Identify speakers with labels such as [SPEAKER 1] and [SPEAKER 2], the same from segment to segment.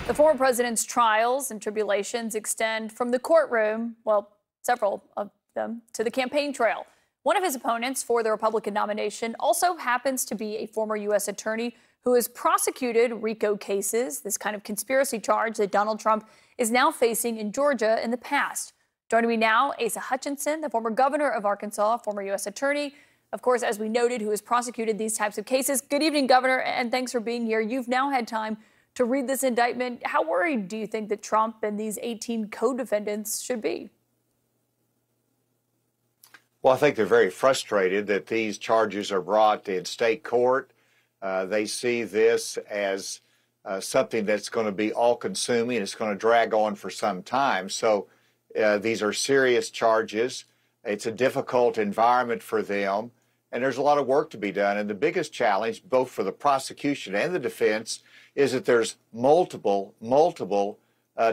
[SPEAKER 1] The former president's trials and tribulations extend from the courtroom, well, several of them, to the campaign trail. One of his opponents for the Republican nomination also happens to be a former U.S. attorney who has prosecuted RICO cases, this kind of conspiracy charge that Donald Trump is now facing in Georgia in the past. Joining me now, Asa Hutchinson, the former governor of Arkansas, former U.S. attorney, of course, as we noted, who has prosecuted these types of cases. Good evening, Governor, and thanks for being here. You've now had time to read this indictment. How worried do you think that Trump and these 18 co-defendants should be?
[SPEAKER 2] Well, I think they're very frustrated that these charges are brought in state court. They see this as something that's going to be all-consuming. It's going to drag on for some time. So these are serious charges. It's a difficult environment for them, and there's a lot of work to be done. And the biggest challenge, both for the prosecution and the defense, is that there's multiple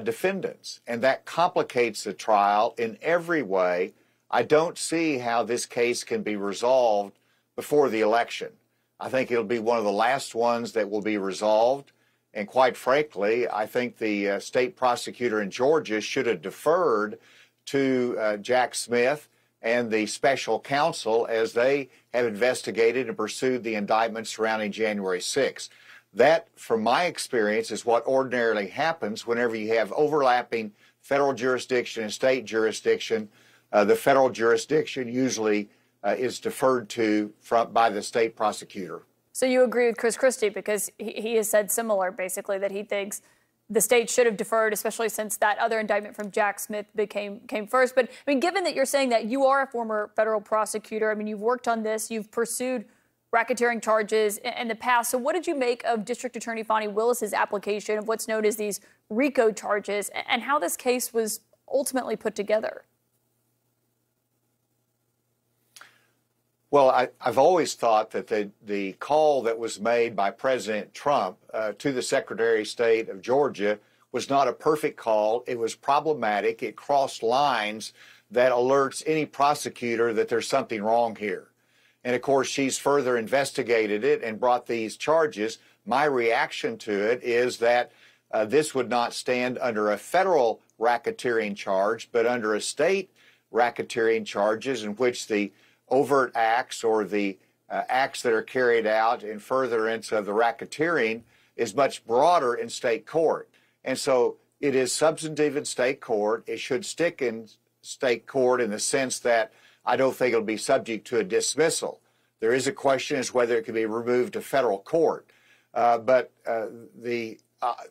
[SPEAKER 2] defendants, and that complicates the trial in every way. I don't see how this case can be resolved before the election. I think it'll be one of the last ones that will be resolved, and quite frankly, I think the state prosecutor in Georgia should have deferred to Jack Smith and the special counsel as they have investigated and pursued the indictments surrounding January 6th. That, from my experience, is what ordinarily happens whenever you have overlapping federal jurisdiction and state jurisdiction. The federal jurisdiction usually is deferred to by the state prosecutor. So
[SPEAKER 1] you agree with Chris Christie, because he has said similar, basically, that he thinks the state should have deferred, especially since that other indictment from Jack Smith came first. But I mean, given that you're saying that you are a former federal prosecutor, I mean, you've worked on this, you've pursued racketeering charges in the past. So what did you make of District Attorney Fani Willis's application of what's known as these RICO charges, and how this case was ultimately put together?
[SPEAKER 2] Well, I've always thought that the call that was made by President Trump to the Secretary of State of Georgia was not a perfect call. It was problematic. It crossed lines that alerts any prosecutor that there's something wrong here. And, of course, she's further investigated it and brought these charges. My reaction to it is that this would not stand under a federal racketeering charge, but under a state racketeering charges in which the overt acts or the acts that are carried out in furtherance of the racketeering is much broader in state court. And so it is substantive in state court. It should stick in state court in the sense that I don't think it'll be subject to a dismissal. There is a question as whether it can be removed to federal court. But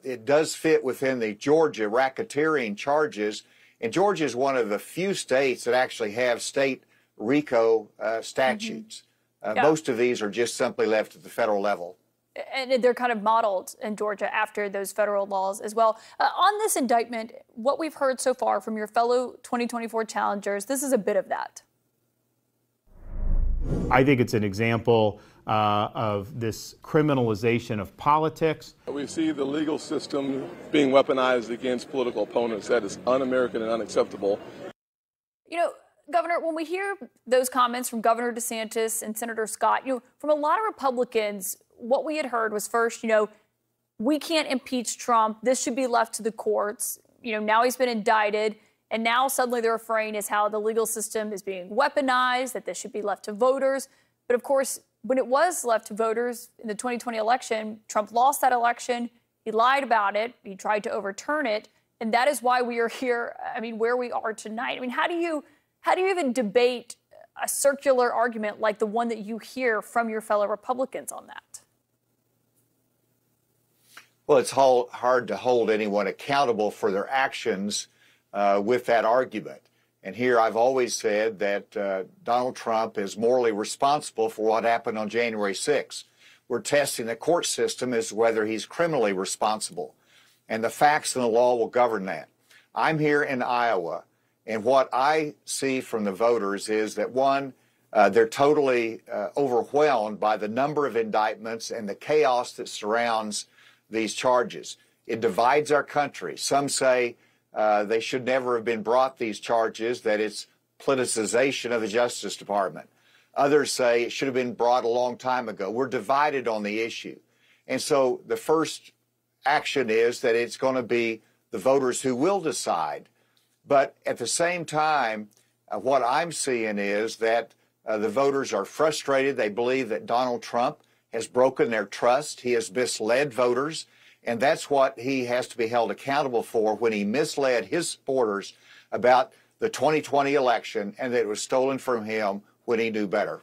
[SPEAKER 2] it does fit within the Georgia racketeering charges. And Georgia is one of the few states that actually have state RICO statutes. Most of these are just simply left at the federal level.
[SPEAKER 1] And they're kind of modeled in Georgia after those federal laws as well. On this indictment, what we've heard so far from your fellow 2024 challengers, this is a bit of that.
[SPEAKER 3] I think it's an example of this criminalization of politics.
[SPEAKER 4] We see the legal system being weaponized against political opponents. That is un-American and unacceptable.
[SPEAKER 1] You know, Governor, when we hear those comments from Governor DeSantis and Senator Scott, from a lot of Republicans, what we had heard was first, we can't impeach Trump. This should be left to the courts. Now he's been indicted. And now suddenly the refrain is how the legal system is being weaponized, that this should be left to voters. But of course, when it was left to voters in the 2020 election, Trump lost that election. He lied about it. He tried to overturn it. And that is why we are here, where we are tonight. How do you even debate a circular argument like the one that you hear from your fellow Republicans on that?
[SPEAKER 2] Well, it's hard to hold anyone accountable for their actions with that argument. And here I've always said that Donald Trump is morally responsible for what happened on January 6th. We're testing the court system as whether he's criminally responsible. And the facts and the law will govern that. I'm here in Iowa, and what I see from the voters is that, one, they're totally overwhelmed by the number of indictments and the chaos that surrounds these charges. It divides our country. Some say they should never have been brought, these charges, that it's politicization of the Justice Department. Others say it should have been brought a long time ago. We're divided on the issue. And so the first action is that it's going to be the voters who will decide. But at the same time, what I'm seeing is that the voters are frustrated. They believe that Donald Trump has broken their trust. He has misled voters, and that's what he has to be held accountable for when he misled his supporters about the 2020 election and that it was stolen from him when he knew better.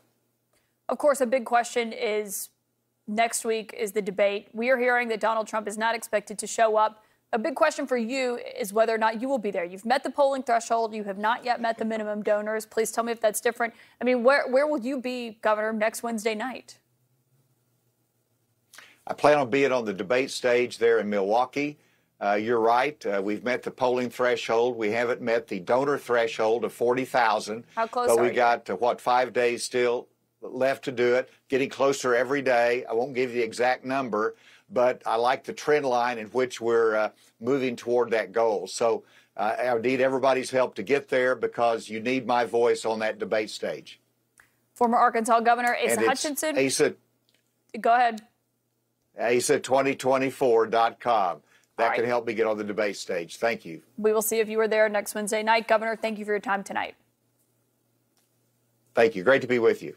[SPEAKER 1] Of course, a big question is next week is the debate. We are hearing that Donald Trump is not expected to show up. A big question for you is whether or not you will be there. You've met the polling threshold. You have not yet met the minimum donors. Please tell me if that's different. I mean, where will you be, Governor, next Wednesday night?
[SPEAKER 2] I plan on being on the debate stage there in Milwaukee. You're right. We've met the polling threshold. We haven't met the donor threshold of 40,000.
[SPEAKER 1] How close
[SPEAKER 2] but
[SPEAKER 1] are
[SPEAKER 2] we
[SPEAKER 1] you?
[SPEAKER 2] got, 5 days still left to do it, getting closer every day. I won't give you the exact number, but I like the trend line in which we're moving toward that goal. So I need everybody's help to get there because you need my voice on that debate stage.
[SPEAKER 1] Former Arkansas Governor Asa Hutchinson. Go ahead.
[SPEAKER 2] Asa2024.com. That
[SPEAKER 1] right.
[SPEAKER 2] can help me get on the debate stage. Thank you.
[SPEAKER 1] We will see if you are there next Wednesday night. Governor, thank you for your time tonight.
[SPEAKER 2] Thank you. Great to be with you.